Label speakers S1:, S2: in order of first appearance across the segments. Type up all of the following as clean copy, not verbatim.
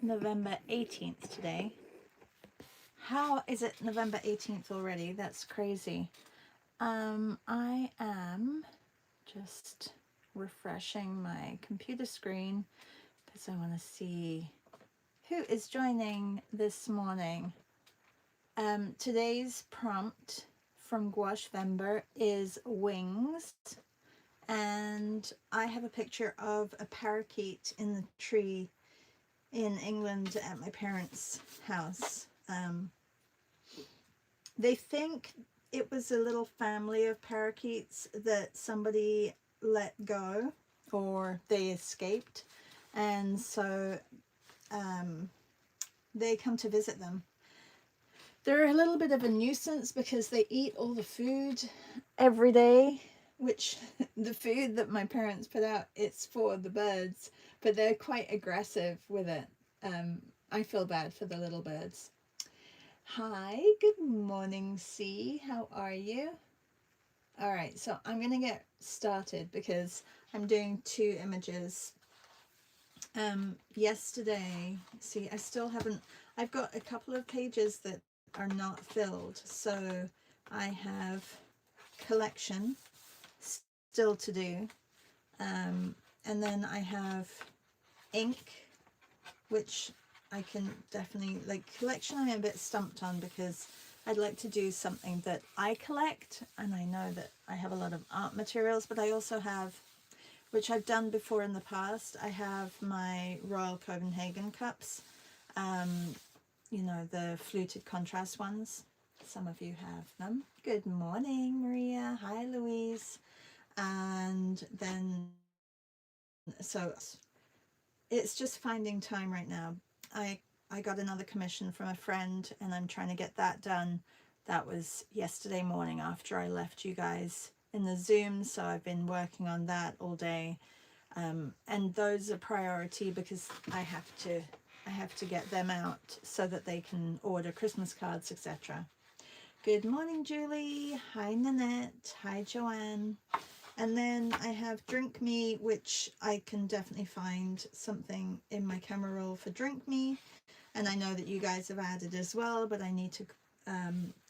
S1: November 18th today. How is it November 18th already? That's crazy. I am just refreshing my computer screen because I want to see who is joining this morning. Today's prompt from Gouache Vember is wings, and I have a picture of a parakeet in the tree in England at my parents' house. They think it was a little family of parakeets that somebody let go or they escaped, and so they come to visit them. They're a little bit of a nuisance because they eat all the food every day, which the food that my parents put out, it's for the birds, but they're quite aggressive with it. I feel bad for the little birds. Hi, good morning, C. How are you? All right, so I'm going to get started because I'm doing 2 images. Yesterday, see, I still haven't, I've got a couple of pages that are not filled, so I have collection still to do, and then I have ink, which I can definitely, like, collection I'm a bit stumped on because I'd like to do something that I collect, and I know that I have a lot of art materials, but I also have, which I've done before in the past, I have my Royal Copenhagen cups, you know, the fluted contrast ones. Some of you have them. Good morning, Maria. Hi, Louise. And then, so it's just finding time right now. I got another commission from a friend and I'm trying to get that done. That was yesterday morning after I left you guys in the Zoom, so I've been working on that all day, and those are priority because I have to get them out so that they can order Christmas cards, etc. Good morning, Julie. Hi, Nanette. Hi, Joanne. And then I have Drink Me, which I can definitely find something in my camera roll for Drink Me. And I know that you guys have added as well, but I need to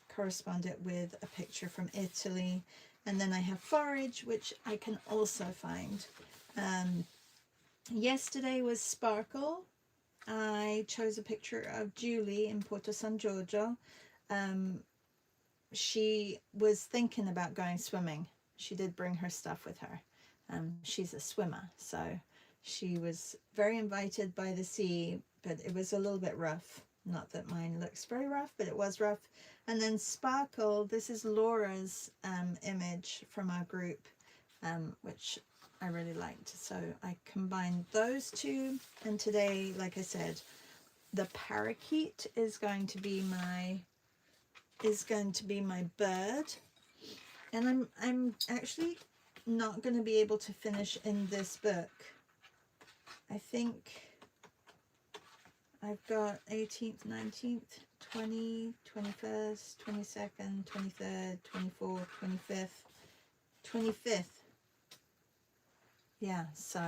S1: correspond it with a picture from Italy. And then I have Forage, which I can also find. Yesterday was Sparkle. I chose a picture of Julie in Porto San Giorgio. She was thinking about going swimming. She did bring her stuff with her. She's a swimmer, so she was very invited by the sea, but it was a little bit rough. Not that mine looks very rough, but it was rough. And then Sparkle, this is Laura's image from our group, which I really liked. So I combined those 2. And today, like I said, the parakeet is going to be my bird. And I'm actually not going to be able to finish in this book. I think I've got 18th, 19th, 20, 21st, 22nd, 23rd, 24th, 25th, 25th. Yeah, so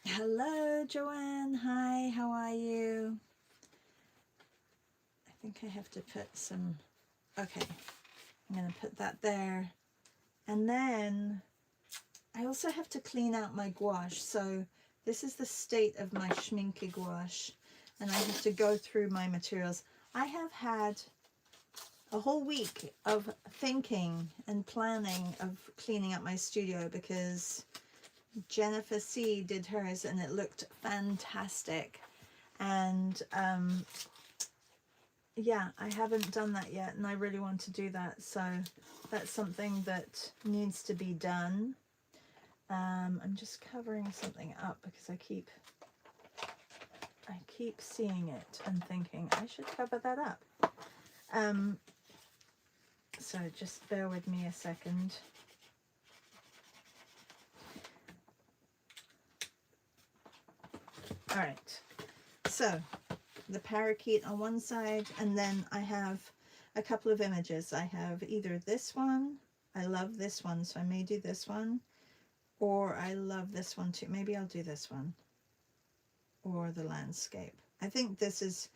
S1: hello, Joanne. Hi, how are you? I think I have to put some, okay, I'm going to put that there. And then I also have to clean out my gouache. So this is the state of my Schminke gouache, and I have to go through my materials. I have had a whole week of thinking and planning of cleaning up my studio because Jennifer C did hers and it looked fantastic. And yeah, I haven't done that yet, and I really want to do that. So that's something that needs to be done. I'm just covering something up because I keep seeing it and thinking I should cover that up. So just bear with me a second. All right, so the parakeet on one side, and then I have a couple of images. I have either this one, I love this one, so I may do this one, Or I love this one too. Maybe I'll do this one. Or the landscape. I think this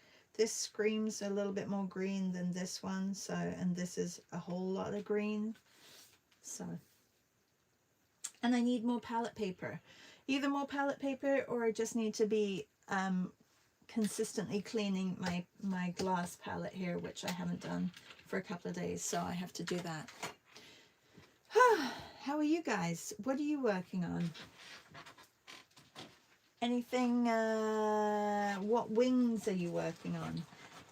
S1: screams a little bit more green than this one. So, and this is a whole lot of green. So, and I need more palette paper. Either more palette paper, or I just need to be consistently cleaning my glass palette here, which I haven't done for a couple of days, so I have to do that. How are you guys? What are you working on? Anything? What wings are you working on?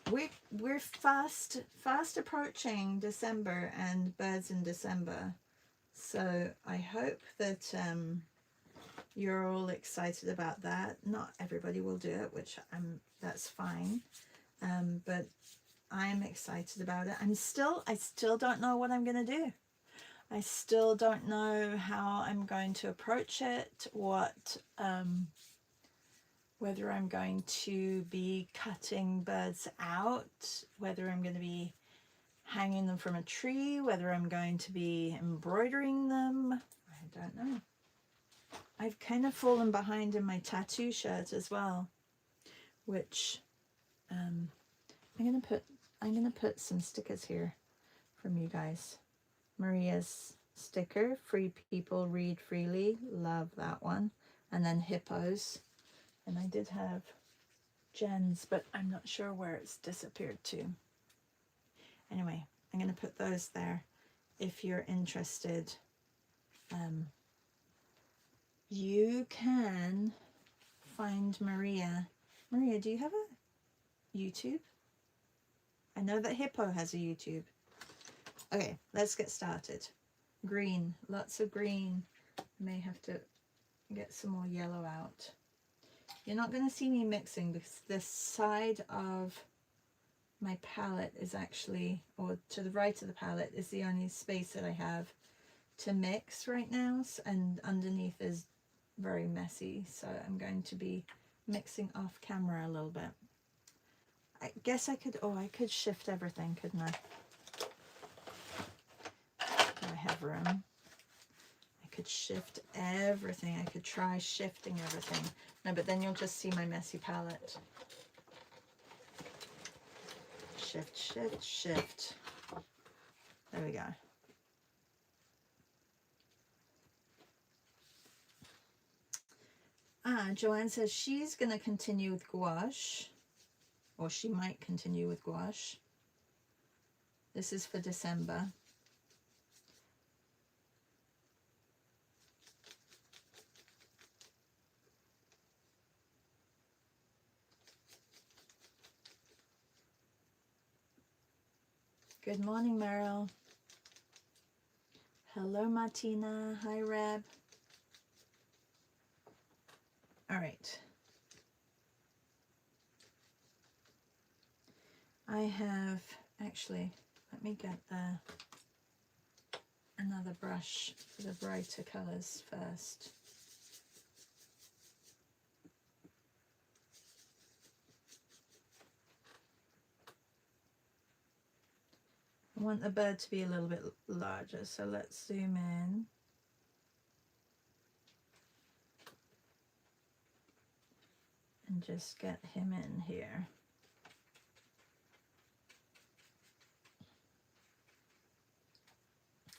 S1: We're fast approaching December and birds in December, so I hope that you're all excited about that. Not everybody will do it, which that's fine, but I'm excited about it. I still don't know what I'm gonna do. I still don't know how I'm going to approach it, whether I'm going to be cutting birds out, whether I'm going to be hanging them from a tree, whether I'm going to be embroidering them. I don't know. I've kind of fallen behind in my tattoo shirt as well, which I'm gonna put some stickers here from you guys. Maria's sticker, Free People Read Freely, love that one. And then hippos. And I did have Jen's, but I'm not sure where it's disappeared to. Anyway, I'm going to put those there if you're interested. You can find Maria. Maria, do you have a YouTube? I know that Hippo has a YouTube. Okay, let's get started. Green, lots of green. May have to get some more yellow out. You're not going to see me mixing because this side of my palette is actually, or to the right of the palette is the only space that I have to mix right now, and underneath is very messy, so I'm going to be mixing off camera a little bit. I guess I could shift everything, couldn't I? Do I have room? I could shift everything. I could try shifting everything. No, but then you'll just see my messy palette. Shift, shift, shift. There we go. Joanne says she's going to continue with gouache, or she might continue with gouache. This is for December. Good morning, Meryl. Hello, Martina. Hi, Reb. All right. I have, actually, let me get another brush for the brighter colors first. I want the bird to be a little bit larger, so let's zoom in. And just get him in here.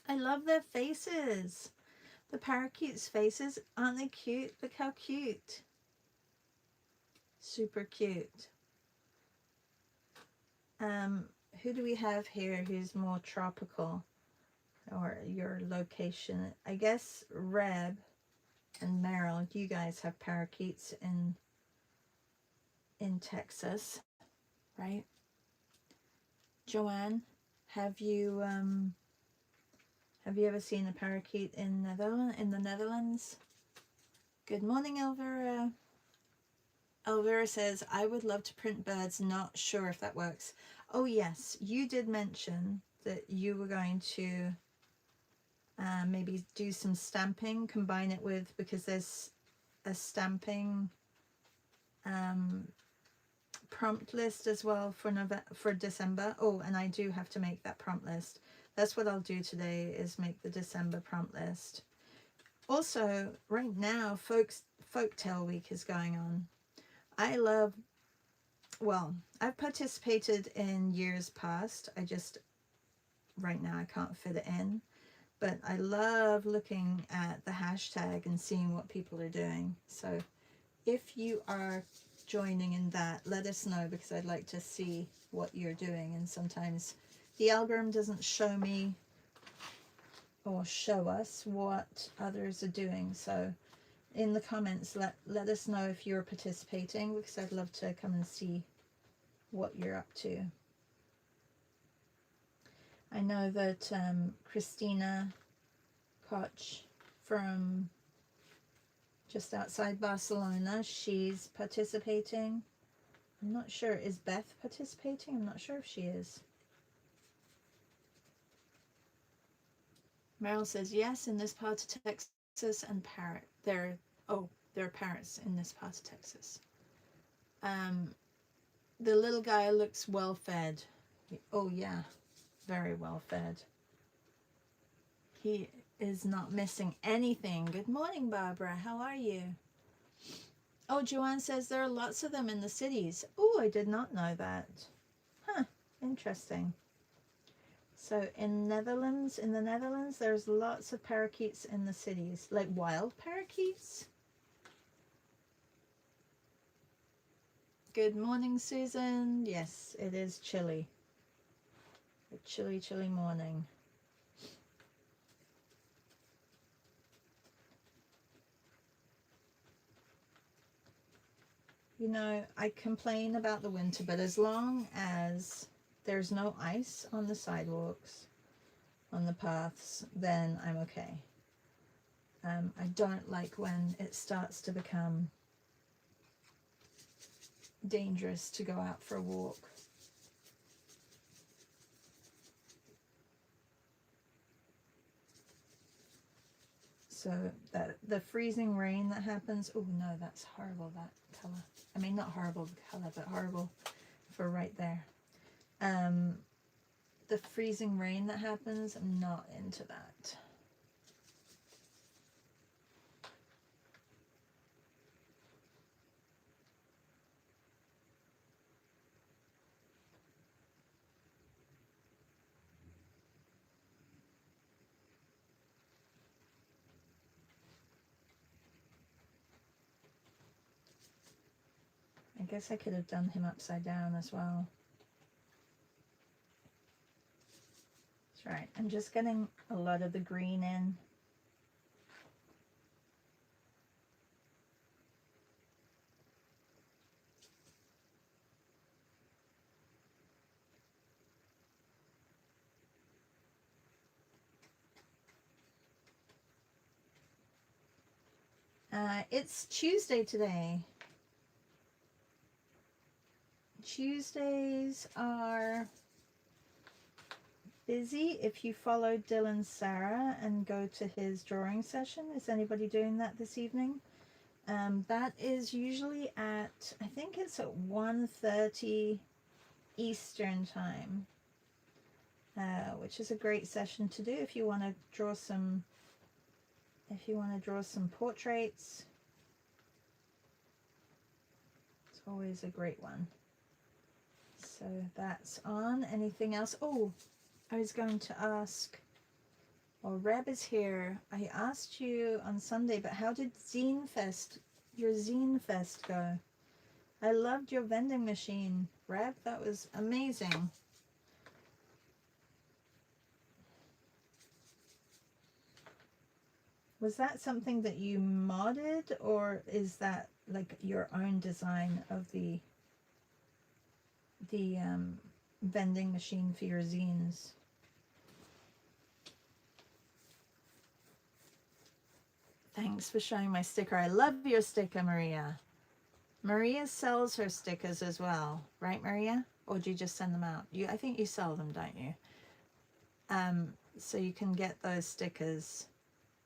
S1: I love their faces. The parakeets' faces, aren't they cute? Look how cute. Super cute. Who do we have here who's more tropical, or your location? I guess Reb and Meryl, you guys have parakeets in Texas, right? Joanne, have you ever seen a parakeet in the Netherlands? Good morning, Elvira. Elvira says, I would love to print birds, not sure if that works. Oh yes, you did mention that you were going to maybe do some stamping, combine it with, because there's a stamping prompt list as well for December. Oh, and I do have to make that prompt list. That's what I'll do today, is make the December prompt list. Also, right now, Folktale Week is going on. I love, well, I've participated in years past. I just, right now, I can't fit it in. But I love looking at the hashtag and seeing what people are doing. So if you are joining in that, let us know, because I'd like to see what you're doing. And sometimes the algorithm doesn't show me or show us what others are doing. So in the comments, let us know if you're participating, because I'd love to come and see what you're up to. I know that Christina Koch from just outside Barcelona, she's participating. I'm not sure, is Beth participating? I'm not sure if she is. Meryl says, yes, in this part of Texas, and parrot. There are parrots in this part of Texas. The little guy looks well fed. Oh yeah, very well fed. He is not missing anything. Good morning, Barbara. How are you? Oh, Joanne says there are lots of them in the cities. Oh, I did not know that. Huh, interesting. So in the Netherlands, there's lots of parakeets in the cities, like wild parakeets. Good morning, Susan. Yes, it is chilly. A chilly, chilly morning. You know, I complain about the winter, but as long as there's no ice on the sidewalks, on the paths, then I'm okay. I don't like when it starts to become dangerous to go out for a walk. So that the freezing rain that happens, oh no, that's horrible, that color. I mean, not horrible color, but horrible for right there. The freezing rain that happens, I'm not into that. I guess I could have done him upside down as well. That's right. I'm just getting a lot of the green in. It's Tuesday today. Tuesdays are busy. If you follow Dylan Sarah and go to his drawing session, is anybody doing that this evening? That is usually at, I think it's at 1:30 Eastern time, which is a great session to do if you want to draw some, portraits. It's always a great one. So that's on. Anything else? Oh, I was going to ask, well, Reb is here. I asked you on Sunday, but how did your Zine Fest go? I loved your vending machine, Reb. That was amazing. Was that something that you modded, or is that like your own design of the vending machine for your zines? Thanks for showing my sticker. I love your sticker, Maria. Maria sells her stickers as well, right, Maria? Or do you just send them out? I think you sell them, don't you? So you can get those stickers.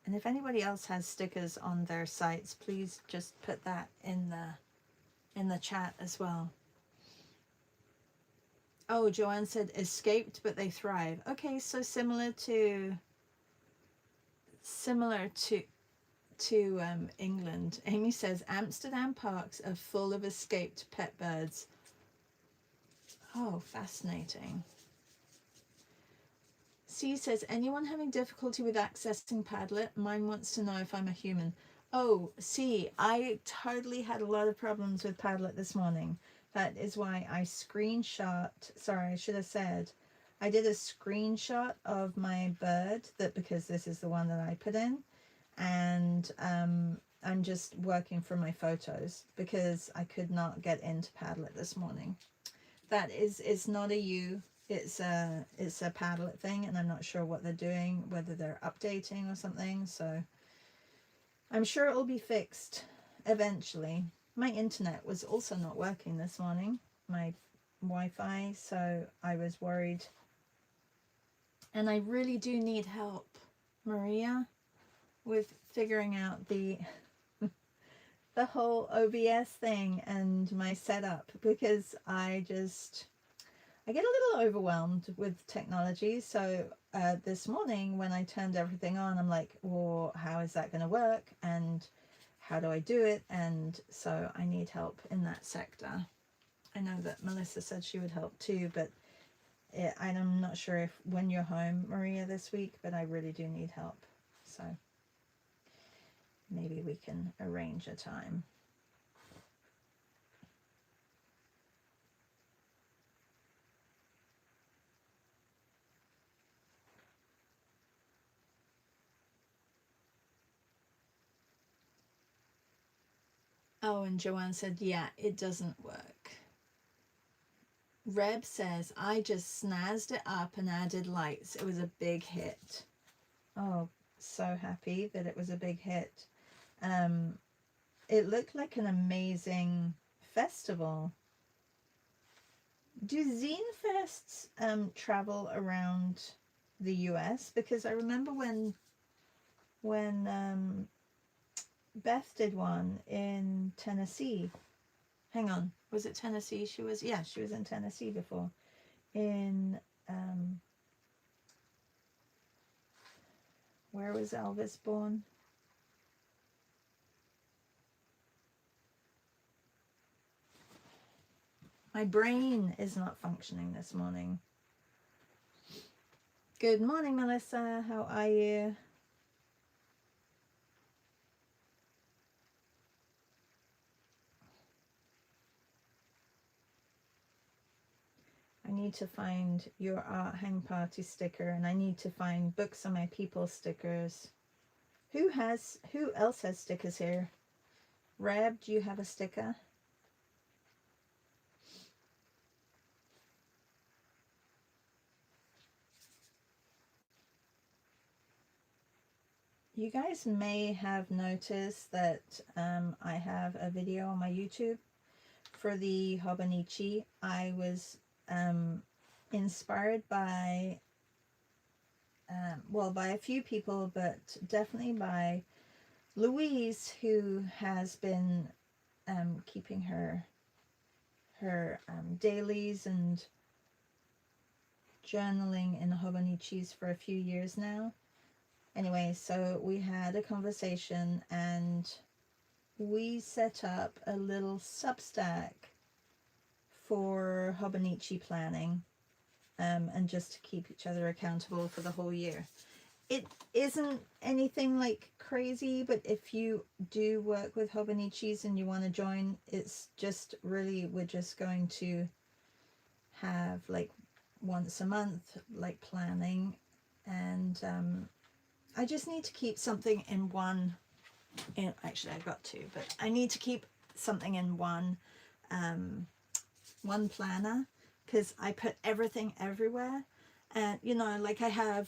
S1: And if anybody else has stickers on their sites, please just put that in the chat as well. Oh, Joanne said escaped, but they thrive. Okay, so similar to England. Amy says Amsterdam parks are full of escaped pet birds. Oh, fascinating. C says, anyone having difficulty with accessing Padlet? Mine wants to know if I'm a human. Oh, C, I totally had a lot of problems with Padlet this morning. That is why I screenshot, sorry, I should have said, I did a screenshot of my bird, that because this is the one that I put in, and I'm just working from my photos because I could not get into Padlet this morning. That is, it's not a U, it's a Padlet thing, and I'm not sure what they're doing, whether they're updating or something, so I'm sure it'll be fixed eventually. My internet was also not working this morning, my Wi-Fi, so I was worried. And I really do need help, Maria, with figuring out the whole OBS thing and my setup, because I get a little overwhelmed with technology. So this morning when I turned everything on, I'm like, well, how is that going to work? And how do I do it? And so I need help in that sector. I know that Melissa said she would help too, but I'm not sure if when you're home, Maria, this week, but I really do need help. So maybe we can arrange a time. Oh, and Joanne said, yeah, it doesn't work. Reb says, I just snazzed it up and added lights. It was a big hit. Oh, so happy that it was a big hit. It looked like an amazing festival. Do zine fests travel around the US? Because I remember when Beth did one in Tennessee. Hang on, was it Tennessee? She was in Tennessee before. In where was Elvis born? My brain is not functioning this morning. Good morning, Melissa. How are you? I need to find your art hang party sticker, and I need to find books on my people stickers. Who else has stickers here? Reb, do you have a sticker? You guys may have noticed that I have a video on my YouTube for the Hobonichi. I was inspired by, well, by a few people, but definitely by Louise, who has been keeping her dailies and journaling in Hobonichis for a few years now. Anyway, so we had a conversation and we set up a little Substack for Hobonichi planning, and just to keep each other accountable for the whole year. It isn't anything like crazy, but if you do work with Hobonichis and you want to join, it's just really, we're just going to have like once a month, like planning, and I just need to keep something in one, actually I've got two, but I need to keep something in one planner, because I put everything everywhere, and you know, like I have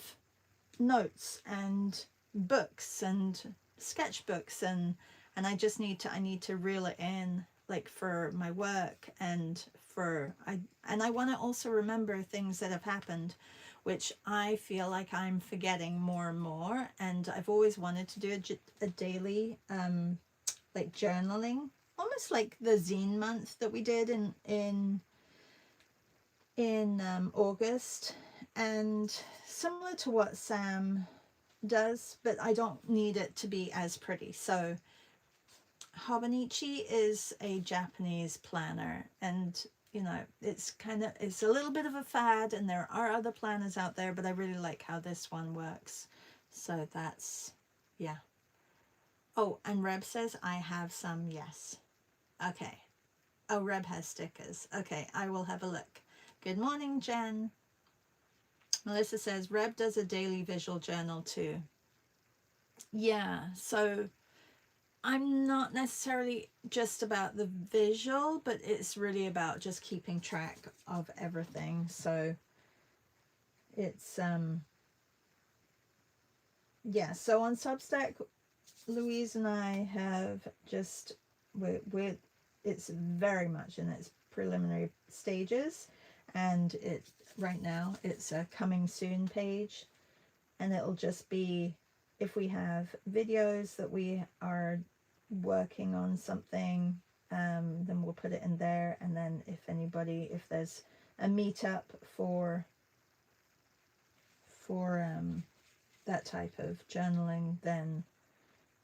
S1: notes and books and sketchbooks, and I just need to reel it in, like for my work, and I want to also remember things that have happened, which I feel like I'm forgetting more and more. And I've always wanted to do a daily like journaling, almost like the zine month that we did in August, and similar to what Sam does, but I don't need it to be as pretty. So Hobonichi is a Japanese planner, and you know, it's a little bit of a fad, and there are other planners out there, but I really like how this one works. So that's, yeah. Oh, and Reb says I have some. Yes. Okay. Oh, Reb has stickers. Okay, I will have a look. Good morning, Jen. Melissa says Reb does a daily visual journal too. Yeah, so I'm not necessarily just about the visual, but it's really about just keeping track of everything. So it's yeah, so on Substack, Louise and I have just we're it's very much in its preliminary stages, and it right now it's a coming soon page, and it'll just be if we have videos that we are working on something, then we'll put it in there, and then if there's a meetup for that type of journaling, then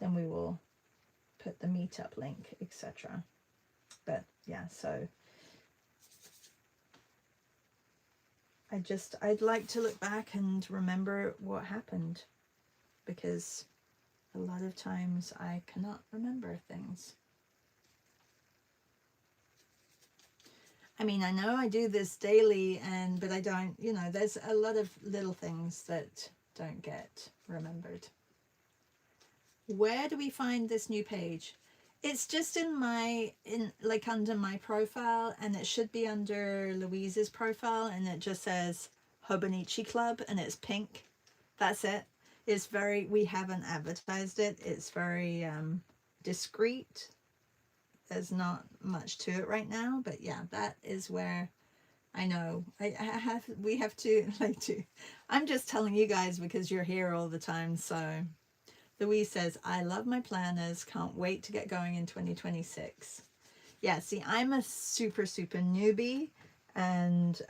S1: we will put the meetup link, etc. But yeah, so I'd like to look back and remember what happened, because a lot of times I cannot remember things. I mean, I know I do this daily, but I don't, you know, there's a lot of little things that don't get remembered. Where do we find this new page? It's just like under my profile, and it should be under Louise's profile, and it just says Hobonichi Club, and it's pink. That's it. It's very, we haven't advertised it. It's very discreet. There's not much to it right now, but yeah, that is where I know we have to I'm just telling you guys because you're here all the time. So Louise says, I love my planners, can't wait to get going in 2026. Yeah, see, I'm a super newbie, and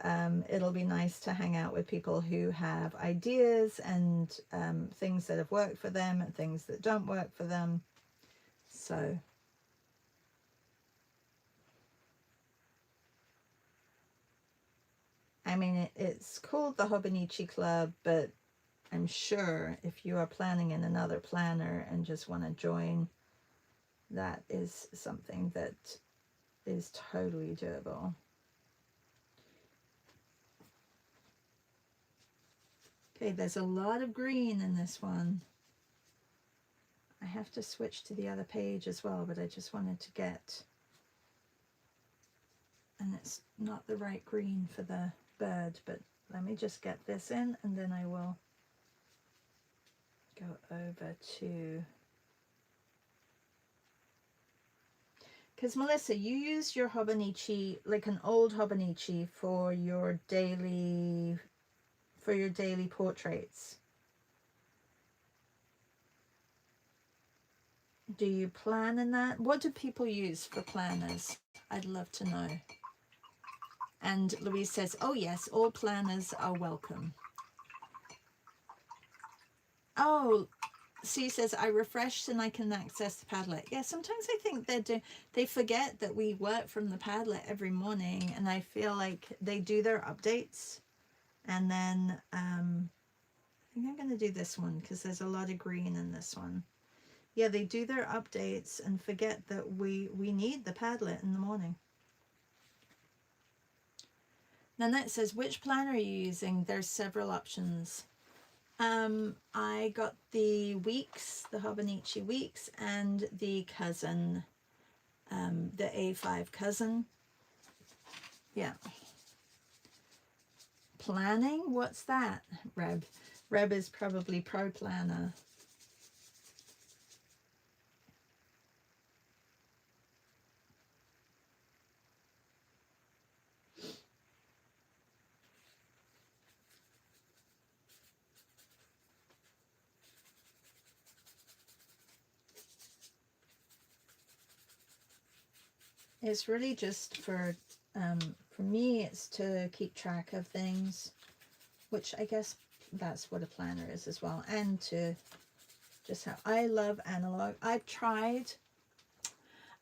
S1: it'll be nice to hang out with people who have ideas and things that have worked for them and things that don't work for them. So I mean, it's called the Hobonichi Club, but I'm sure if you are planning in another planner and just want to join, that is something that is totally doable. Okay, there's a lot of green in this one. I have to switch to the other page as well, but I just wanted to get, and it's not the right green for the bird, but let me just get this in, and then I will go over to, because Melissa, you use your Hobonichi, like an old Hobonichi, for your daily portraits. Do you plan in that? What do people use for planners? I'd love to know. And Louise says, oh yes, all planners are welcome. Oh, she says, I refreshed and I can access the Padlet. Yeah, sometimes I think they forget that we work from the Padlet every morning, and I feel like they do their updates. And then I think I'm going to do this one because there's a lot of green in this one. Yeah, they do their updates and forget that we need the Padlet in the morning. Nanette says, which planner are you using? There's several options. I got the Weeks, the Hobonichi Weeks, and the Cousin, the A5 Cousin. Yeah. Planning? What's that, Reb? Reb is probably Pro Planner. It's really just for me, it's to keep track of things, which I guess that's what a planner is as well. And to just how I love analog. I've tried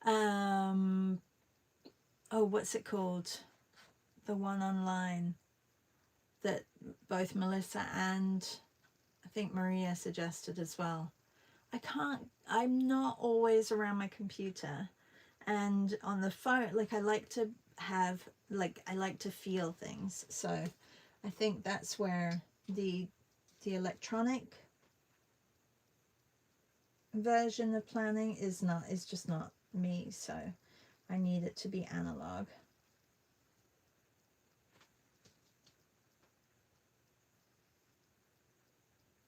S1: oh, what's it called, the one online that both Melissa and I think Maria suggested as well. I'm not always around my computer, and on the phone, like I like to feel things. So I think that's where the electronic version of planning is just not me. So I need it to be analog.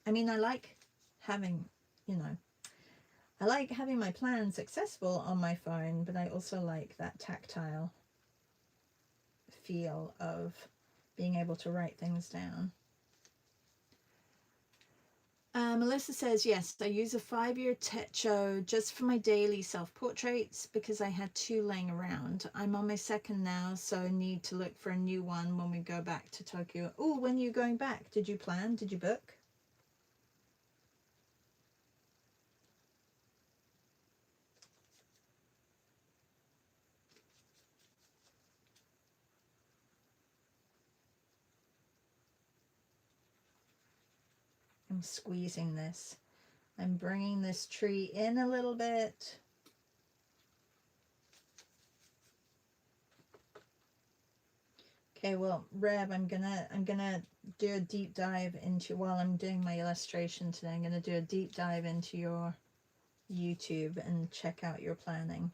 S1: I mean, I like having, I like having my plans accessible on my phone, but I also like that tactile feel of being able to write things down. Melissa says, yes, I use a 5-year Techo just for my daily self-portraits because I had 2 laying around. I'm on my 2nd now, so I need to look for a new one when we go back to Tokyo. Oh, when are you going back? Did you plan? Did you book? I'm squeezing this. I'm bringing this tree in a little bit. Okay, well, Reb, I'm gonna do a deep dive into, while I'm doing my illustration today, I'm gonna do a deep dive into your YouTube and check out your planning,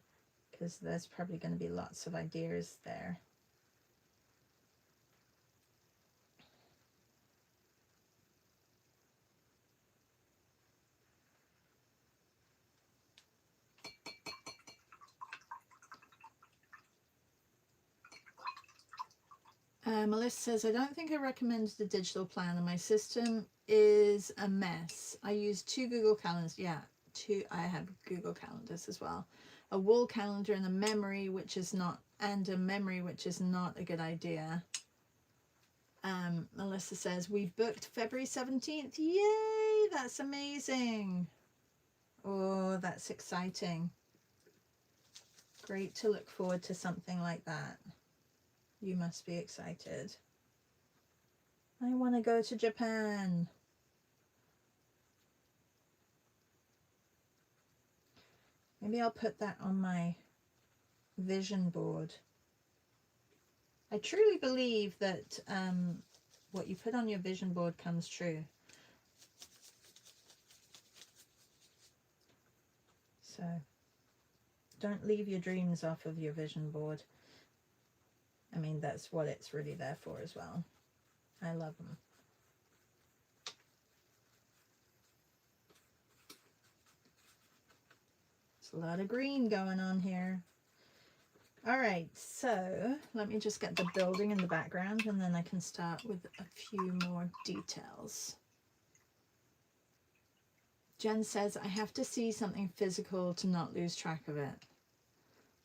S1: because there's probably going to be lots of ideas there. Melissa says, I don't think I recommend the digital planner. My system is a mess. I use 2 Google Calendars. Yeah, I have Google Calendars as well. A wall calendar and a memory, which is not a good idea. Melissa says, we booked February 17th. Yay, that's amazing. Oh, that's exciting. Great to look forward to something like that. You must be excited. I want to go to Japan. Maybe I'll put that on my vision board. I truly believe that what you put on your vision board comes true. So don't leave your dreams off of your vision board. I mean, that's what it's really there for as well. I love them. There's a lot of green going on here. All right, so let me just get the building in the background and then I can start with a few more details. Jen says, I have to see something physical to not lose track of it.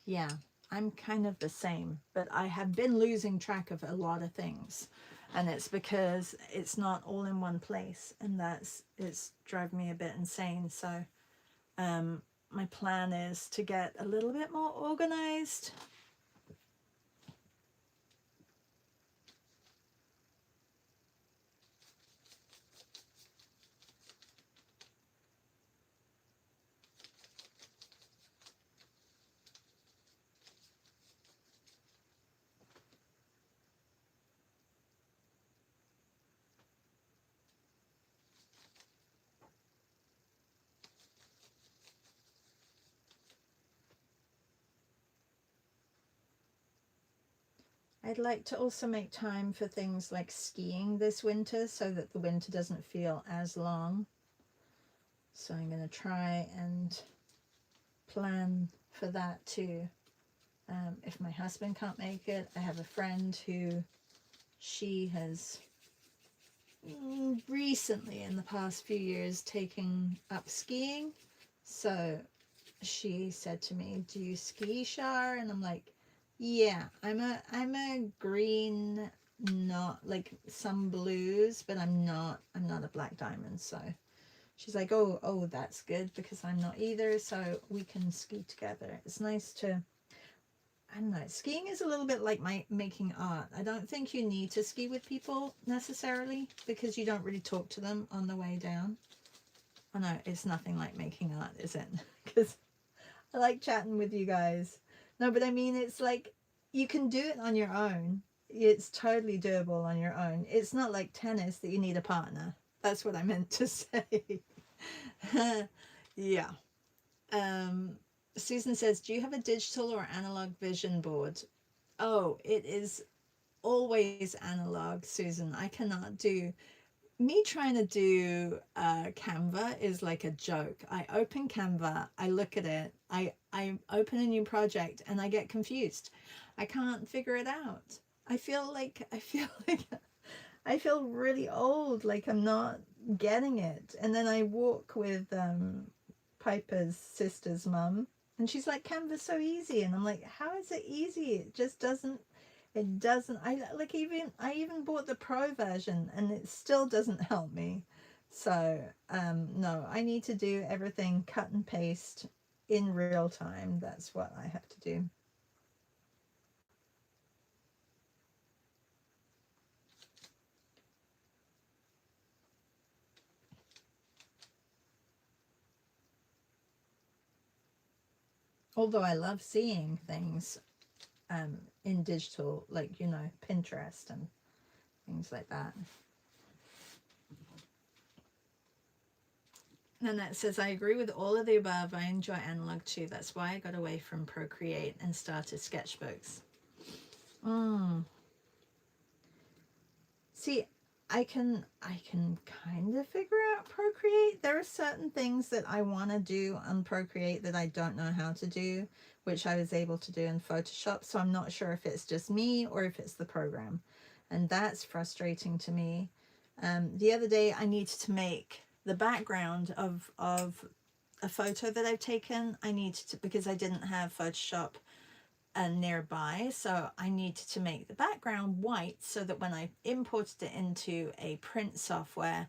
S1: Yeah, I'm kind of the same, but I have been losing track of a lot of things, and it's because it's not all in one place, and it's driving me a bit insane. So my plan is to get a little bit more organized. I'd like to also make time for things like skiing this winter so that the winter doesn't feel as long. So I'm going to try and plan for that too. If my husband can't make it, I have a friend who she has recently in the past few years taken up skiing. So she said to me, do you ski, Shar? And I'm like, yeah, I'm a green not like some blues, but I'm not a black diamond. So she's like, oh, that's good because I'm not either. So we can ski together. It's nice to, I don't know, skiing is a little bit like making art. I don't think you need to ski with people necessarily because you don't really talk to them on the way down. Oh no, it's nothing like making art, is it? Because I like chatting with you guys. No, but I mean, it's like you can do it on your own. It's totally doable on your own. It's not like tennis that you need a partner. That's what I meant to say. Yeah. Susan says, do you have a digital or analog vision board? Oh, it is always analog, Susan. I cannot do, me trying to do Canva is like a joke. I open Canva, I look at it, I open a new project and I get confused. I can't figure it out. I feel like I feel really old, like I'm not getting it. And then I walk with Piper's sister's mum, and she's like, Canva's so easy, and I'm like, how is it easy? It just doesn't, it doesn't. I even bought the pro version and it still doesn't help me. So no, I need to do everything cut and paste in real time. That's what I have to do. Although I love seeing things in digital, like, you know, Pinterest and things like that. And that says, I agree with all of the above. I enjoy analog too. That's why I got away from Procreate and started sketchbooks. See, I can kind of figure out Procreate. There are certain things that I want to do on Procreate that I don't know how to do, which I was able to do in Photoshop. So I'm not sure if it's just me or if it's the program. And that's frustrating to me. The other day I needed to make the background of a photo that I've taken. I needed to, because I didn't have Photoshop nearby, so I needed to make the background white so that when I imported it into a print software,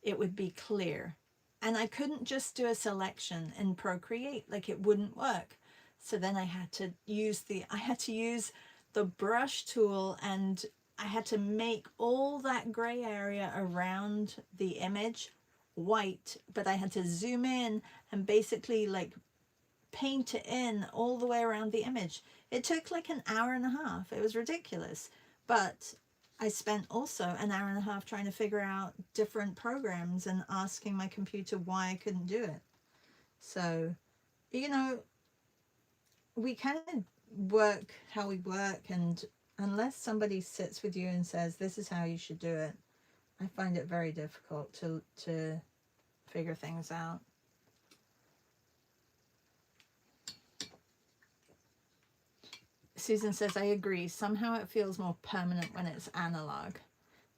S1: it would be clear. And I couldn't just do a selection in Procreate, like it wouldn't work. So then I had to use the brush tool, and I had to make all that gray area around the image white, but I had to zoom in and basically like paint it in all the way around the image. It took like an hour and a half. It was ridiculous. But I spent also an hour and a half trying to figure out different programs and asking my computer why I couldn't do it. So, you know, we kind of work how we work, and unless somebody sits with you and says, this is how you should do it, I find it very difficult to figure things out. Susan says, I agree. Somehow it feels more permanent when it's analog.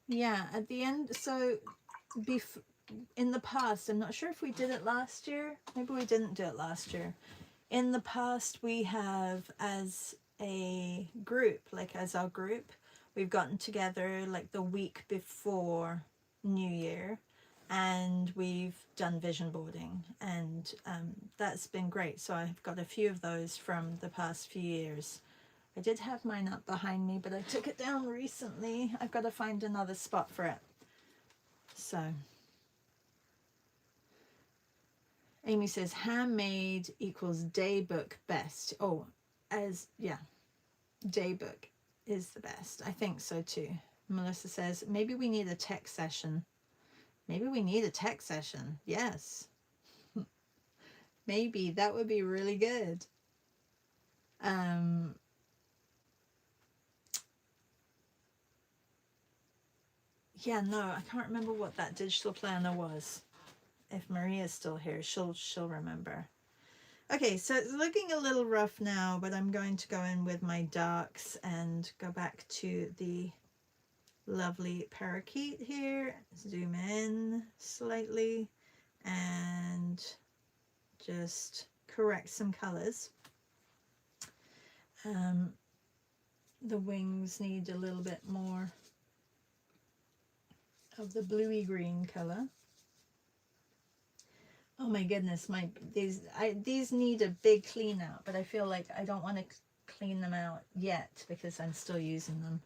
S1: Yeah, at the end, so in the past, I'm not sure if we did it last year. Maybe we didn't do it last year. In the past, we have, as a group, like as our group, we've gotten together like the week before New Year, and we've done vision boarding, and that's been great. So I've got a few of those from the past few years. I did have mine up behind me, but I took it down recently. I've got to find another spot for it. So Amy says, handmade equals daybook best. Oh, yeah, daybook is the best. I think so too. Melissa says, maybe we need a tech session. Maybe we need a tech session. Yes. Maybe that would be really good. Yeah, no, I can't remember what that digital planner was. If Maria's still here, she'll remember. Okay, so it's looking a little rough now, but I'm going to go in with my darks and go back to the lovely parakeet here. Zoom in slightly and just correct some colors. The wings need a little bit more of the bluey green color. Oh my goodness, these need a big clean out, but I feel like I don't want to clean them out yet because I'm still using them.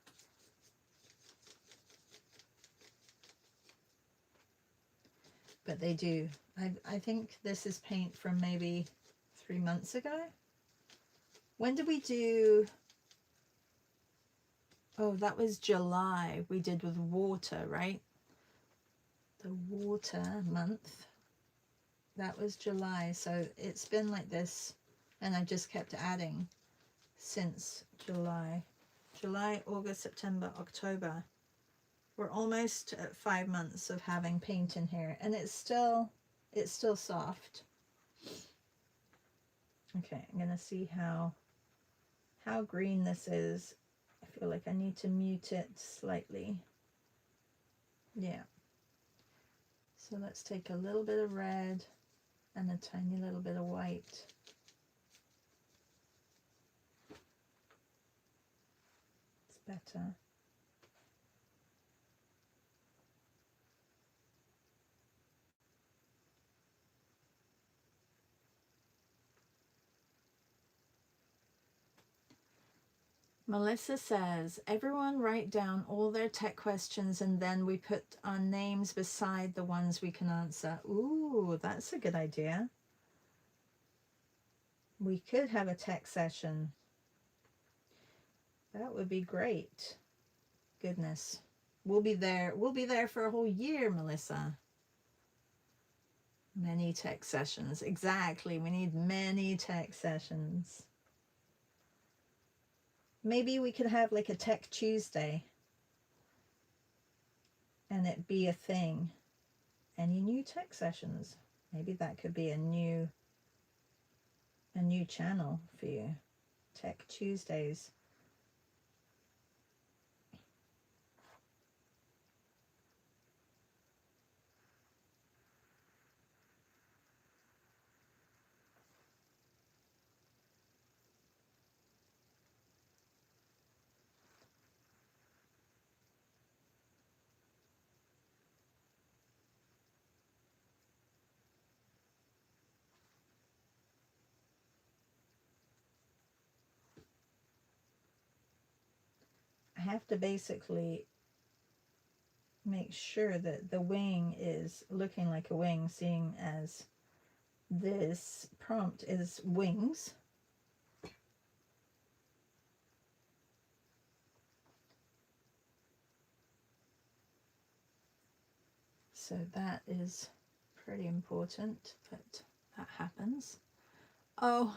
S1: But they do. I think this is paint from maybe 3 months ago. When did we do? Oh, that was July. We did with water, right? The water month. That was July. So it's been like this, and I just kept adding since July. July, August, September, October. We're almost at 5 months of having paint in here, and it's still soft. Okay, I'm gonna see how green this is. I feel like I need to mute it slightly. Yeah. So let's take a little bit of red and a tiny little bit of white. It's better. Melissa says, everyone write down all their tech questions and then we put our names beside the ones we can answer. Ooh, that's a good idea. We could have a tech session. That would be great. Goodness. We'll be there. We'll be there for a whole year, Melissa. Many tech sessions. Exactly. We need many tech sessions. Maybe we could have like a Tech Tuesday and it be a thing. Any new tech sessions? Maybe that could be a new channel for you. Tech Tuesdays. I have to basically make sure that the wing is looking like a wing, seeing as this prompt is wings. So that is pretty important that that happens. Oh,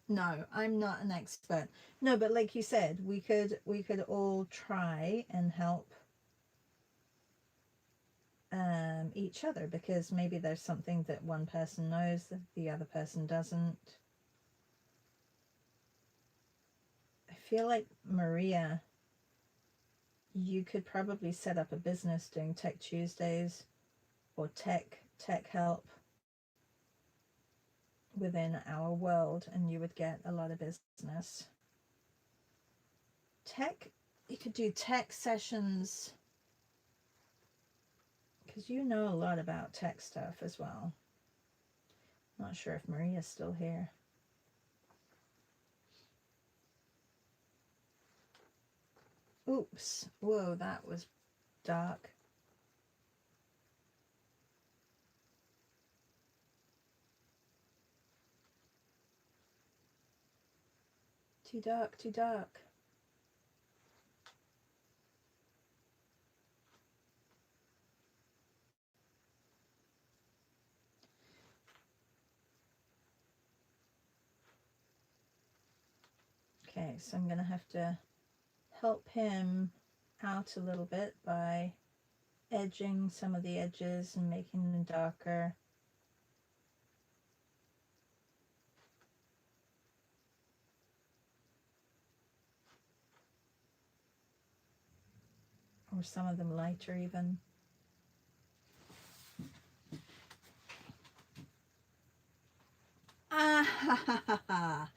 S1: no, I'm not an expert. No, but like you said, we could all try and help each other, because maybe there's something that one person knows that the other person doesn't. I feel like, Maria, you could probably set up a business doing Tech Tuesdays or tech help within our world, and you would get a lot of business. Tech, you could do tech sessions, because you know a lot about tech stuff as well. Not sure if Maria's still here. Oops. Whoa, that was dark. Too dark, too dark. Okay, so I'm going to have to help him out a little bit by edging some of the edges and making them darker. Or some of them lighter even. Ah ha ha ha ha.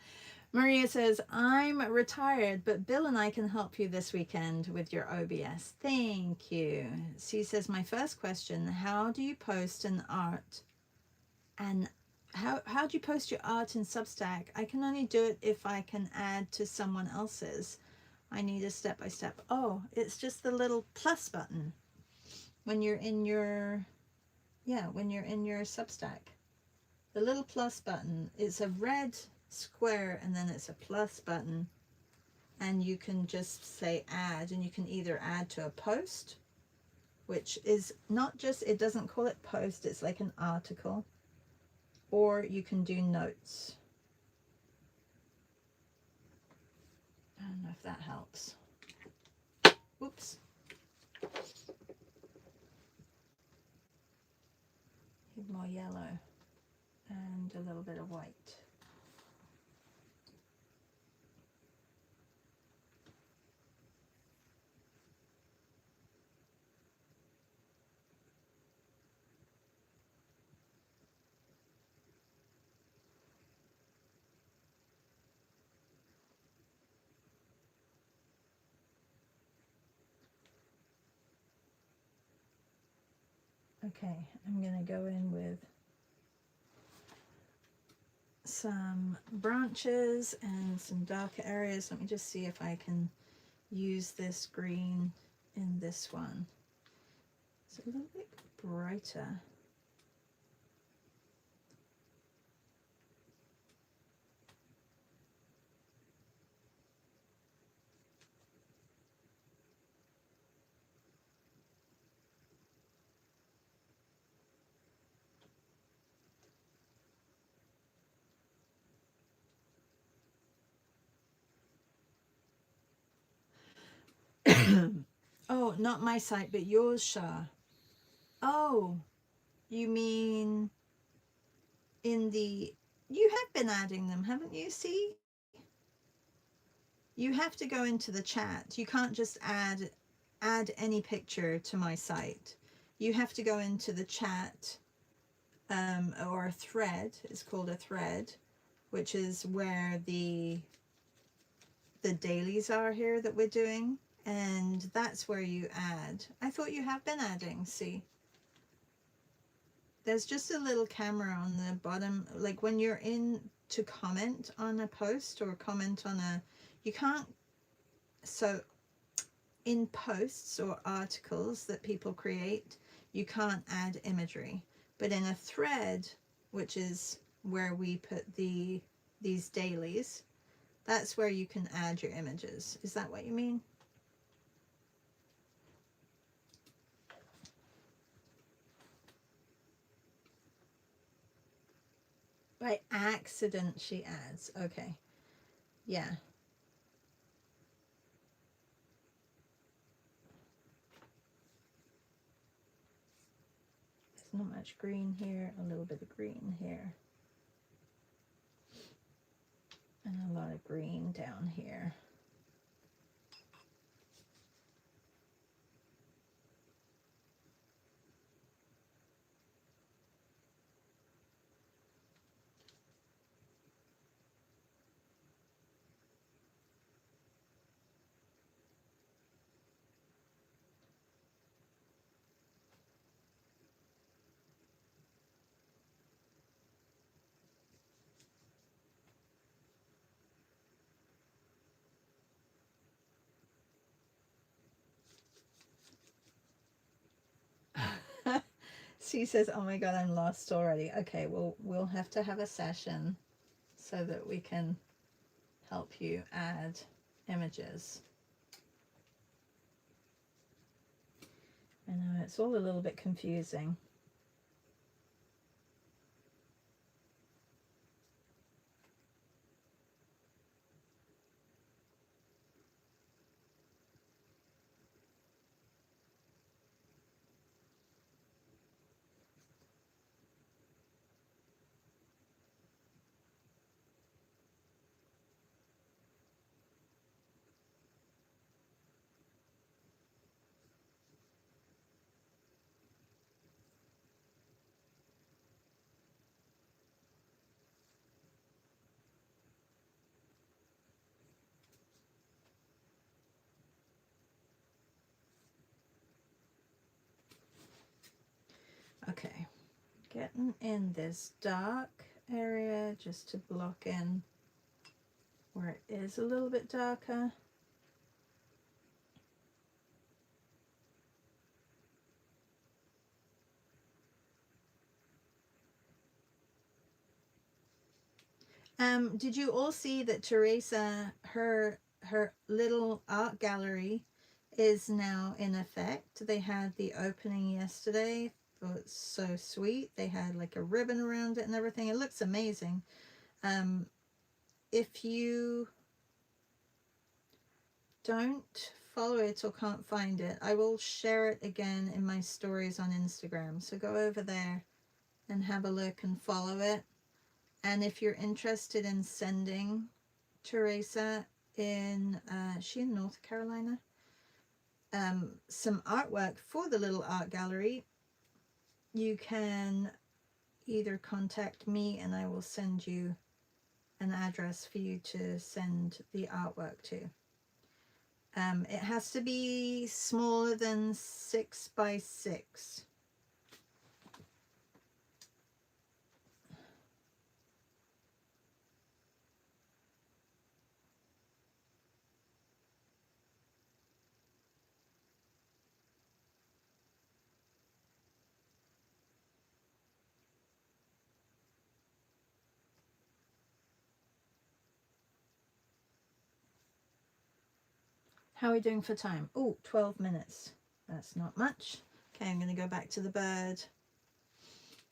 S1: Maria says, I'm retired, but Bill and I can help you this weekend with your OBS. Thank you. She says, my first question, how do you post an art and how do you post your art in Substack? I can only do it if I can add to someone else's. I need a step-by-step. Oh, it's just the little plus button when you're in your, yeah, when you're in your Substack. The little plus button is a red square and then it's a plus button, and you can just say add, and you can either add to a post, which is not just, it doesn't call it post, it's like an article, or you can do notes. I don't know if that helps. Oops. Need more yellow and a little bit of white. Okay, I'm going to go in with some branches and some darker areas. Let me just see if I can use this green in this one. It's a little bit brighter. Oh, not my site, but yours, Shah. Oh, you mean in the... You have been adding them, haven't you? See? You have to go into the chat. You can't just add any picture to my site. You have to go into the chat, or a thread. It's called a thread, which is where the dailies are here that we're doing. And that's where you add. I thought you have been adding, see? There's just a little camera on the bottom, like when you're in to comment on a post or comment on a, you can't, so in posts or articles that people create, you can't add imagery. But in a thread, which is where we put these dailies, that's where you can add your images. Is that what you mean? By accident she adds. Okay. Yeah. There's not much green here, a little bit of green here. And a lot of green down here. She says, oh my God, I'm lost already. Okay, well, we'll have to have a session so that we can help you add images. I know, it's all a little bit confusing. in this dark area just to block in where it is a little bit darker. Did you all see that Teresa, her little art gallery is now in effect? They had the opening yesterday. Oh, it's so sweet. They had like a ribbon around it and everything. It looks amazing. If you don't follow it or can't find it, I will share it again in my stories on Instagram. So go over there and have a look and follow it. And if you're interested in sending Teresa she in North Carolina, some artwork for the little art gallery, you can either contact me and I will send you an address for you to send the artwork to. It has to be smaller than 6 by 6. How are we doing for time? Oh, 12 minutes. That's not much. Okay, I'm going to go back to the bird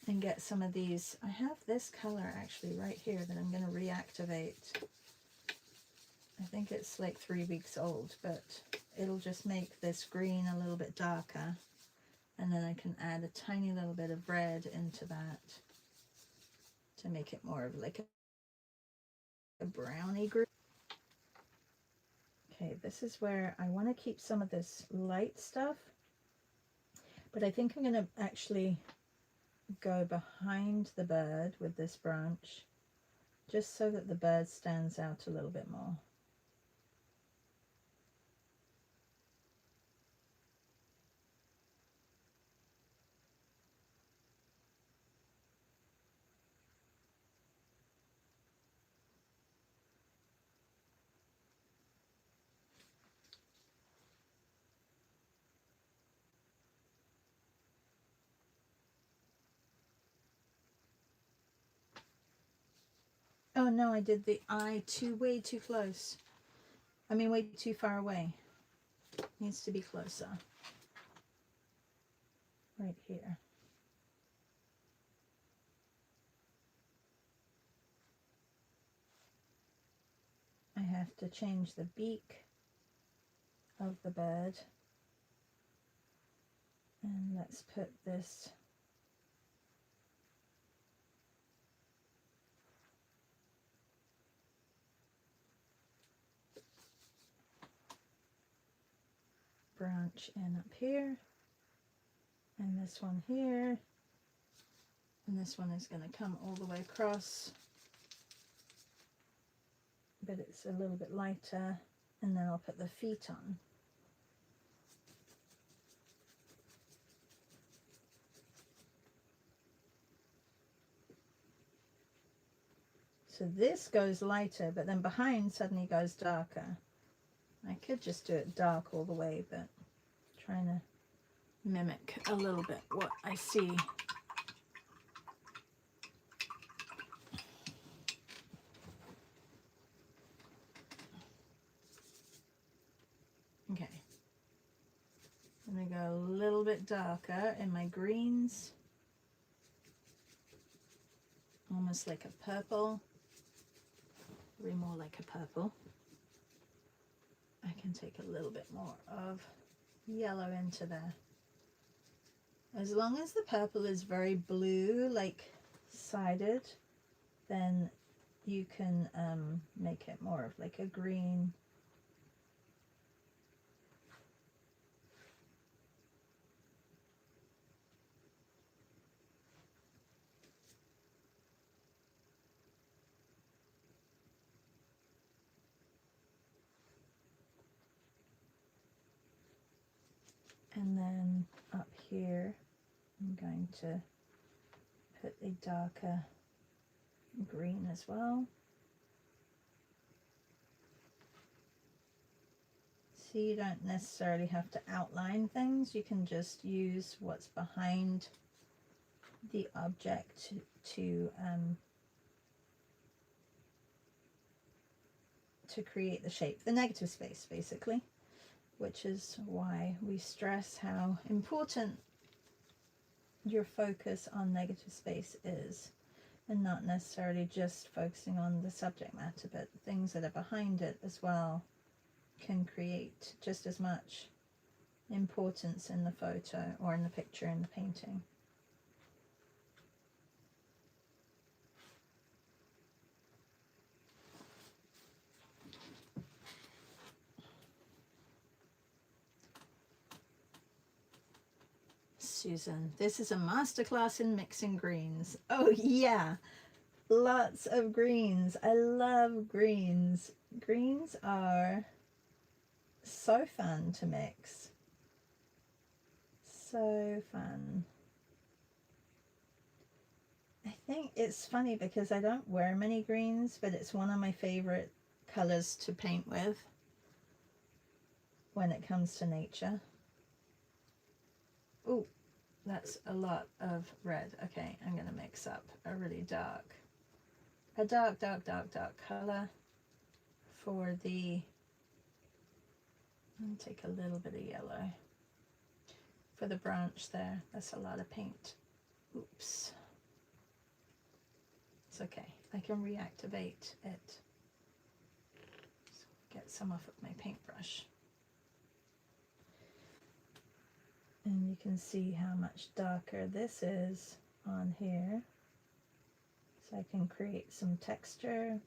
S1: and get some of these. I have this color actually right here that I'm going to reactivate. I think it's like 3 weeks old, but it'll just make this green a little bit darker. And then I can add a tiny little bit of red into that to make it more of like a brownie green. Okay, this is where I want to keep some of this light stuff, but I think I'm going to actually go behind the bird with this branch, just so that the bird stands out a little bit more. Oh no, I did the eye way too close. I mean, way too far away. Needs to be closer. Right here. I have to change the beak of the bird. And let's put this branch in up here, and this one here, and this one is going to come all the way across, but it's a little bit lighter, and then I'll put the feet on. So this goes lighter, but then behind suddenly goes darker. I could just do it dark all the way, but I'm trying to mimic a little bit what I see. Okay. I'm going to go a little bit darker in my greens. Almost like a purple. Probably more like a purple. I can take a little bit more of yellow into there. As long as the purple is very blue, like sided, then you can make it more of like a green. And then up here, I'm going to put a darker green as well. So you don't necessarily have to outline things, you can just use what's behind the object to create the shape, the negative space basically, which is why we stress how important your focus on negative space is, and not necessarily just focusing on the subject matter, but things that are behind it as well can create just as much importance in the photo or in the picture, in the painting. Susan, this is a masterclass in mixing greens. Oh yeah, lots of greens. I love greens. Greens are so fun to mix. So fun. I think it's funny because I don't wear many greens, but it's one of my favorite colors to paint with when it comes to nature. Ooh, that's a lot of red. Okay, I'm going to mix up a really dark color for the, and take a little bit of yellow for the branch there. That's a lot of paint. Oops. It's okay, I can reactivate it. So get some off of my paintbrush. And you can see how much darker this is on here. So I can create some texture.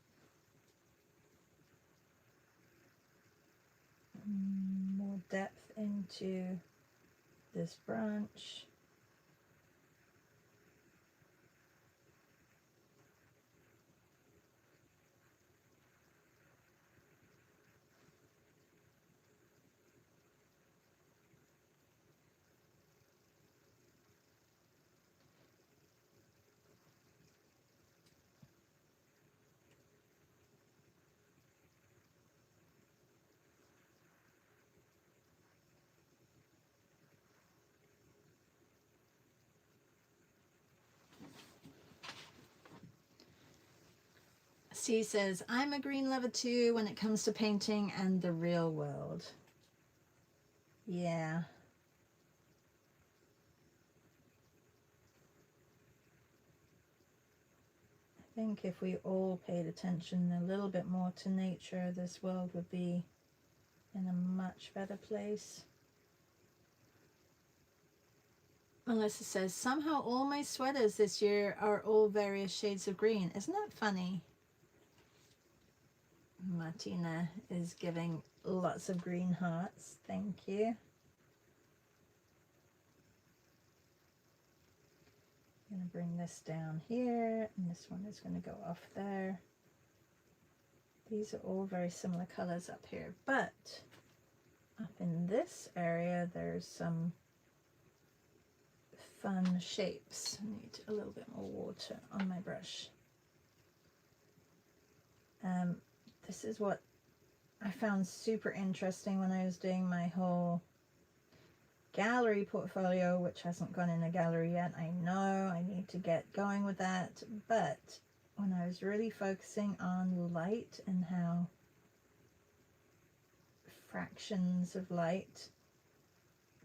S1: More depth into this branch. C says, I'm a green lover too when it comes to painting and the real world. Yeah. I think if we all paid attention a little bit more to nature, this world would be in a much better place. Melissa says, somehow all my sweaters this year are all various shades of green. Isn't that funny? Martina is giving lots of green hearts. Thank you. I'm going to bring this down here, and this one is going to go off there. These are all very similar colors up here, but up in this area there's some fun shapes. I need a little bit more water on my brush. This is what I found super interesting when I was doing my whole gallery portfolio, which hasn't gone in a gallery yet. I know I need to get going with that, but when I was really focusing on light and how fractions of light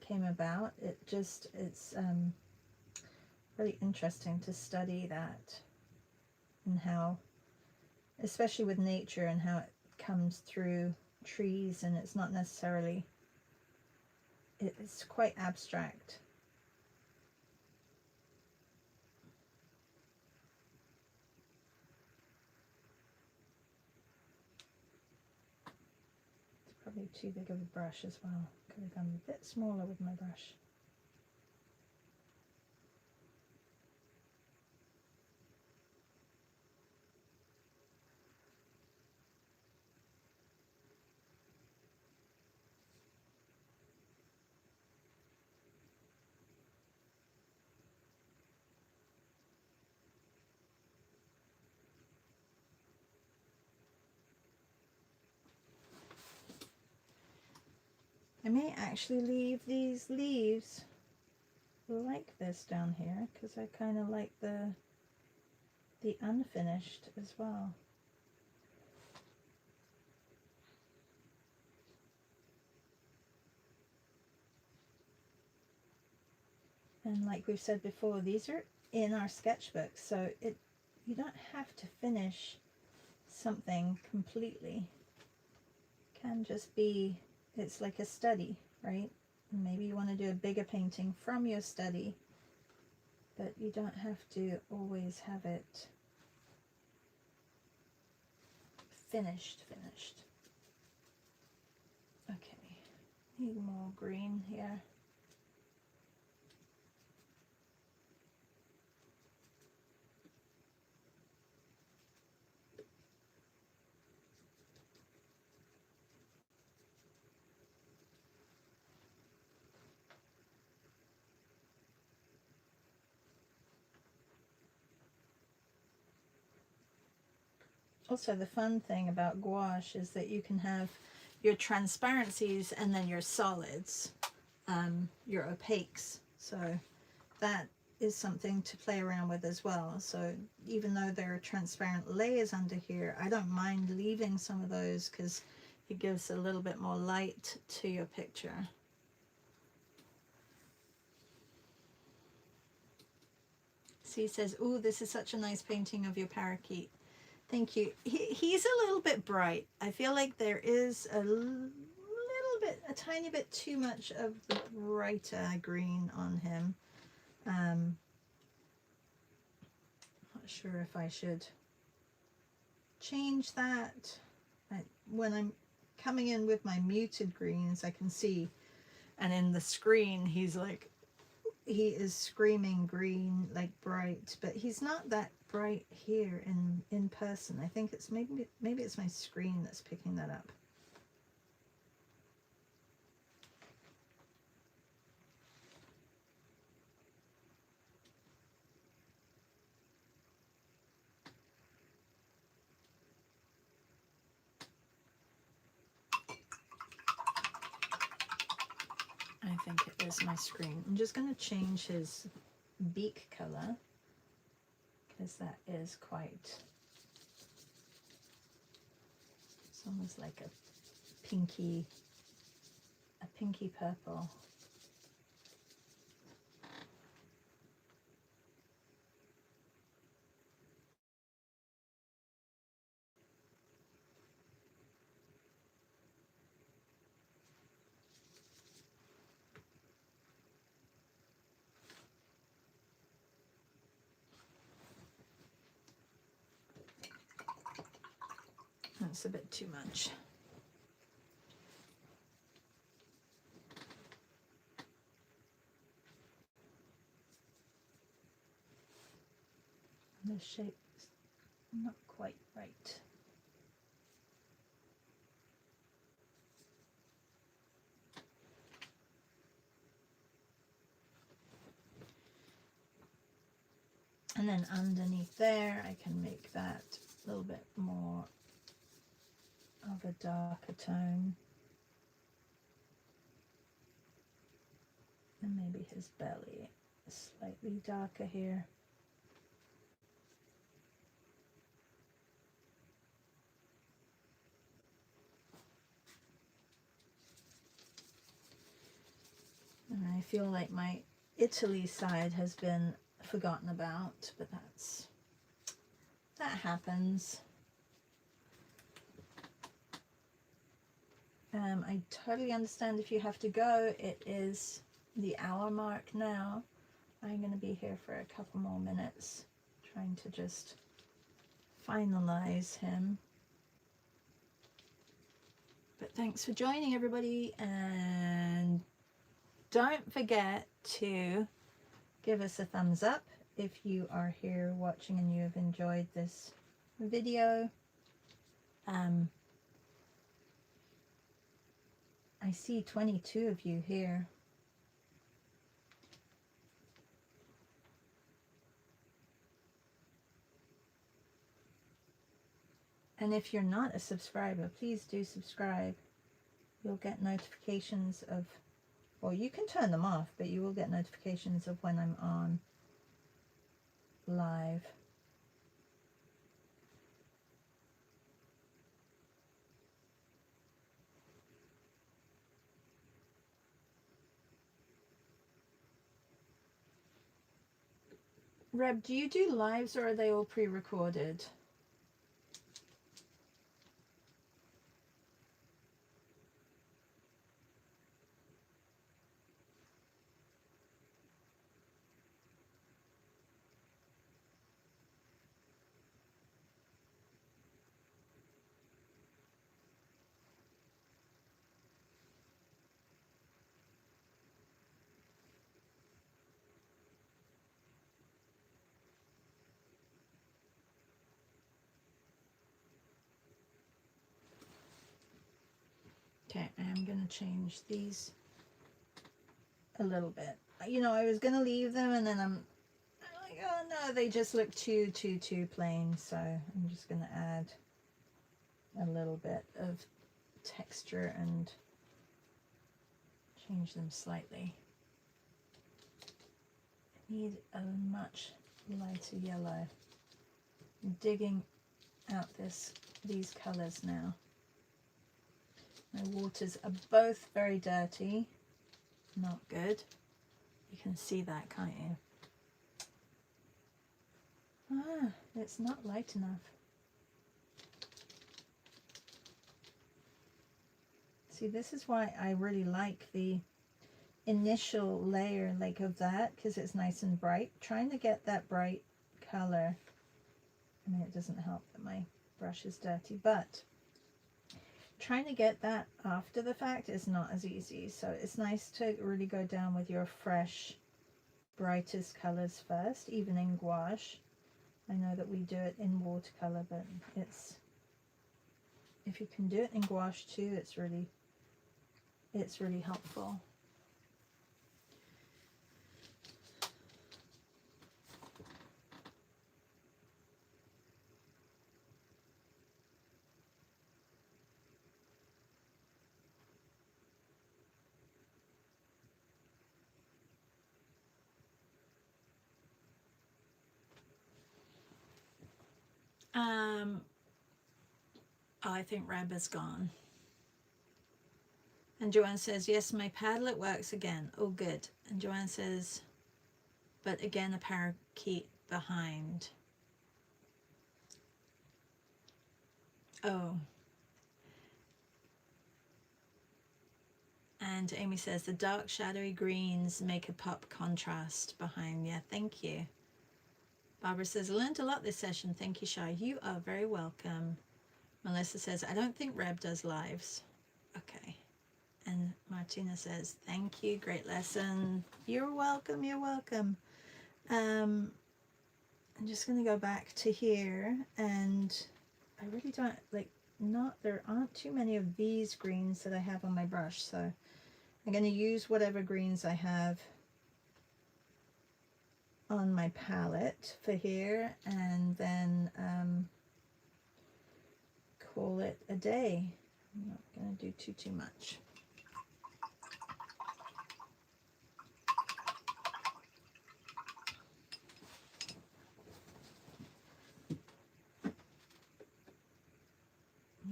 S1: came about, it's really interesting to study that, and how, especially with nature, and how it comes through trees, and it's not necessarily, it's quite abstract. It's probably too big of a brush as well. Could have gone a bit smaller with my brush. I may actually leave these leaves like this down here because I kind of like the unfinished as well. And like we've said before, these are in our sketchbook, so you don't have to finish something completely. It can just be, it's like a study, right? And maybe you want to do a bigger painting from your study, but you don't have to always have it finished. Okay, need more green here. Also, the fun thing about gouache is that you can have your transparencies and then your solids, your opaques. So that is something to play around with as well. So even though there are transparent layers under here, I don't mind leaving some of those because it gives a little bit more light to your picture. C says, "Oh, this is such a nice painting of your parakeet." Thank you. He's a little bit bright. I feel like there is a tiny bit too much of the brighter green on him. Not sure if I should change that. When I'm coming in with my muted greens, I can see, and in the screen, he is screaming green, like bright, but he's not that bright here in person. I think it's maybe it's my screen that's picking that up. I think it is my screen. I'm just going to change his beak color because that is quite, it's almost like a pinky purple. That's a bit too much. The shape's not quite right. And then underneath there, I can make that a little bit more of a darker tone. And maybe his belly is slightly darker here. And I feel like my Italy side has been forgotten about, but that happens. I totally understand if you have to go. It is the hour mark now. I'm going to be here for a couple more minutes, trying to just finalize him. But thanks for joining, everybody, and don't forget to give us a thumbs up if you are here watching and you have enjoyed this video. I see 22 of you here. And if you're not a subscriber, please do subscribe. you'll get notifications of, or you can turn them off, but you will get notifications of when I'm on live. Reb, do you do lives or are they all pre-recorded? Okay, I'm going to change these a little bit. You know, I was going to leave them and then I'm like, oh no, they just look too plain. So I'm just going to add a little bit of texture and change them slightly. I need a much lighter yellow. I'm digging out these colors now. My waters are both very dirty, not good. You can see that, can't you? Ah, it's not light enough. See, this is why I really like the initial layer like of that, because it's nice and bright. Trying to get that bright color. I mean, it doesn't help that my brush is dirty, but trying to get that after the fact is not as easy. So it's nice to really go down with your fresh, brightest colors first, even in gouache. I know that we do it in watercolor, but it's, if you can do it in gouache too, it's really helpful. Oh, I think Reb is gone. And Joanne says, yes, my Padlet works again. Oh, good. And Joanne says, but again, a parakeet behind. Oh. And Amy says, the dark shadowy greens make a pop contrast behind. Yeah, thank you. Barbara says, I learned a lot this session. Thank you, Shai. You are very welcome. Melissa says, I don't think Reb does lives. Okay. And Martina says, thank you. Great lesson. You're welcome. You're welcome. I'm just going to go back to here. And I really don't, like, there aren't too many of these greens that I have on my brush. So I'm going to use whatever greens I have on my palette for here, and then call it a day. I'm not going to do too much.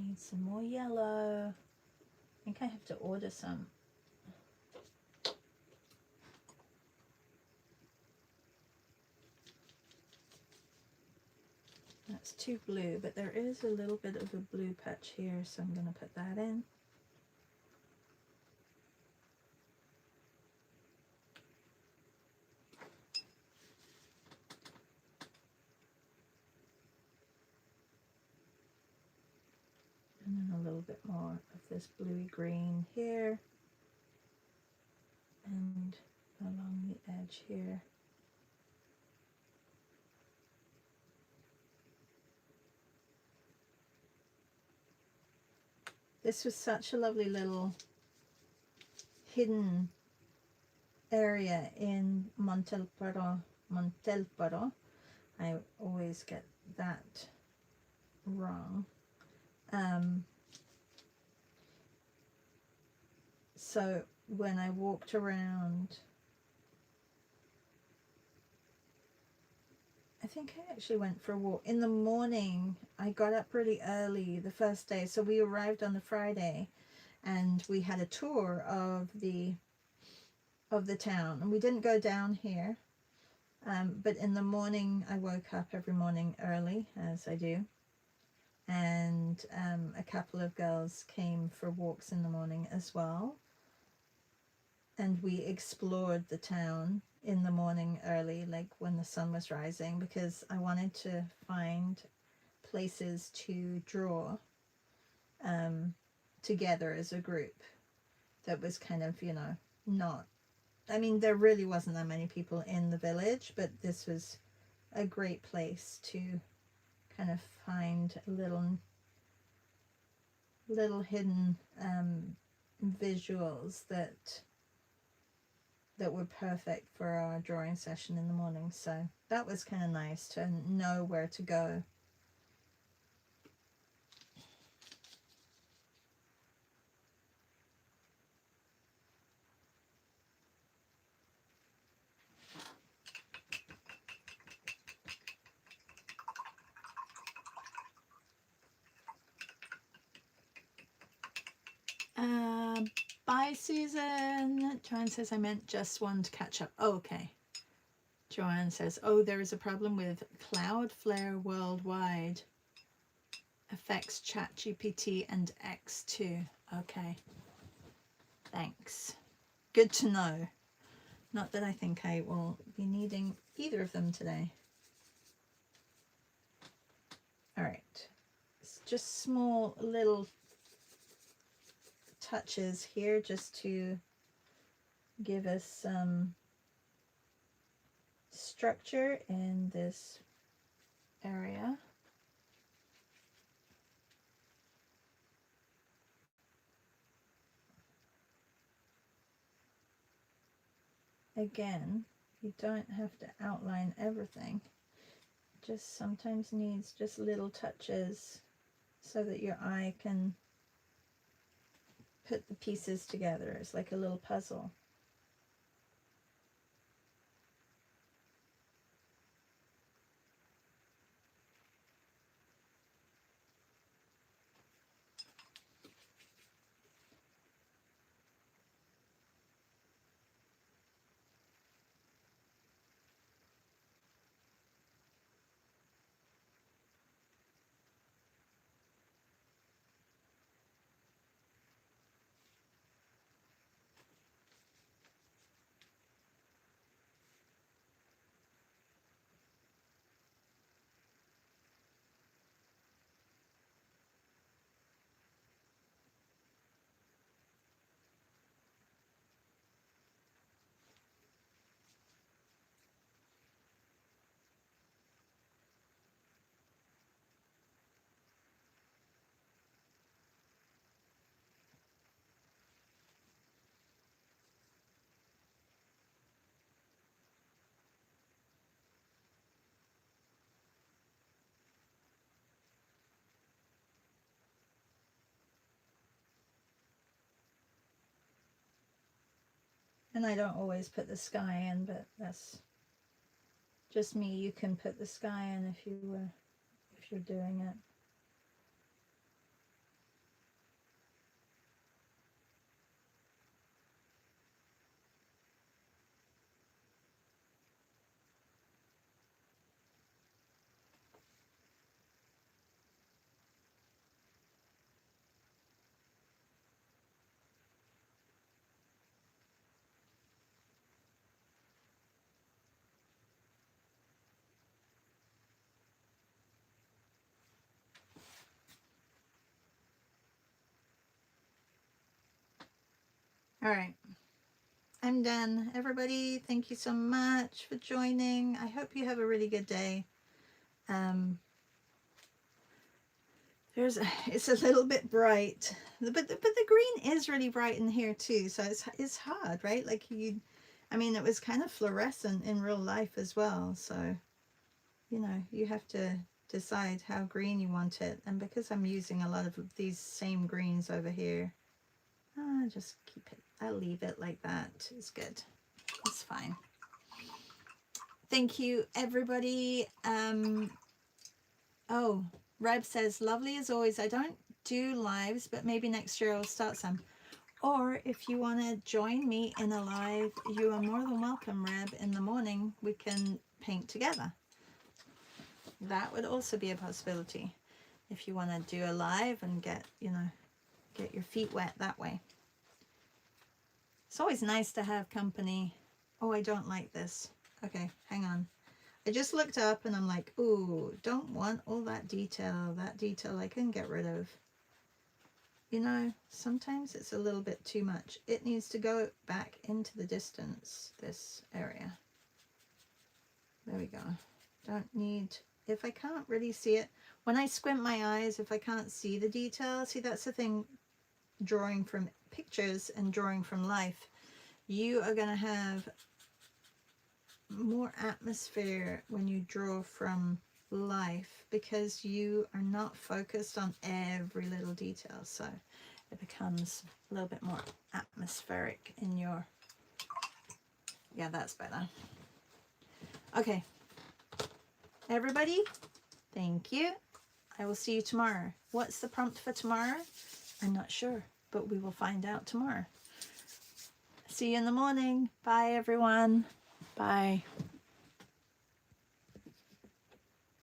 S1: Need some more yellow. I think I have to order some. That's too blue, but there is a little bit of a blue patch here, so I'm going to put that in. And then a little bit more of this bluey green here. And along the edge here. This was such a lovely little hidden area in Montelpero. I always get that wrong. So when I walked around, I think I actually went for a walk in the morning. I got up really early the first day, so we arrived on the Friday, and we had a tour of the town, and we didn't go down here, but in the morning I woke up every morning early, as I do, and a couple of girls came for walks in the morning as well, and we explored the town in the morning early, like when the sun was rising, because I wanted to find places to draw together as a group that was kind of, you know, not, I mean, there really wasn't that many people in the village, but this was a great place to kind of find little hidden visuals that were perfect for our drawing session in the morning. So that was kind of nice to know where to go. Bye, Susan. Joanne says, I meant just one to catch up. Oh, okay. Joanne says, oh, there is a problem with Cloudflare worldwide. Affects ChatGPT and X too. Okay. Thanks. Good to know. Not that I think I will be needing either of them today. All right. It's just small little touches here just to give us some structure in this area. Again, you don't have to outline everything. Just sometimes needs just little touches so that your eye can put the pieces together. It's like a little puzzle. And I don't always put the sky in, but that's just me. You can put the sky in if you're doing it. All right, I'm done. Everybody, thank you so much for joining. I hope you have a really good day. It's a little bit bright, but the green is really bright in here too, so it's hard, right? Like I mean, it was kind of fluorescent in real life as well, so you know, you have to decide how green you want it. And because I'm using a lot of these same greens over here, Just keep it, I'll leave it like that. It's good. It's fine. Thank you, everybody. Oh, Reb says, lovely as always. I don't do lives, but maybe next year I'll start some. Or if you want to join me in a live, you are more than welcome, Reb. In the morning, we can paint together. That would also be a possibility. If you want to do a live and get, you know, get your feet wet that way. It's always nice to have company. Oh, I don't like this. Okay, hang on. I just looked up and I'm like, ooh, don't want all that detail. That detail I can get rid of. You know, sometimes it's a little bit too much. It needs to go back into the distance, this area. There we go. Don't need, if I can't really see it, when I squint my eyes, if I can't see the detail, see, that's the thing, drawing from pictures and drawing from life, you are going to have more atmosphere when you draw from life because you are not focused on every little detail, so it becomes a little bit more atmospheric in your, yeah, that's better. Okay, everybody, thank you. I will see you tomorrow. What's the prompt for tomorrow? I'm not sure, but we will find out tomorrow. See you in the morning. Bye, everyone. Bye.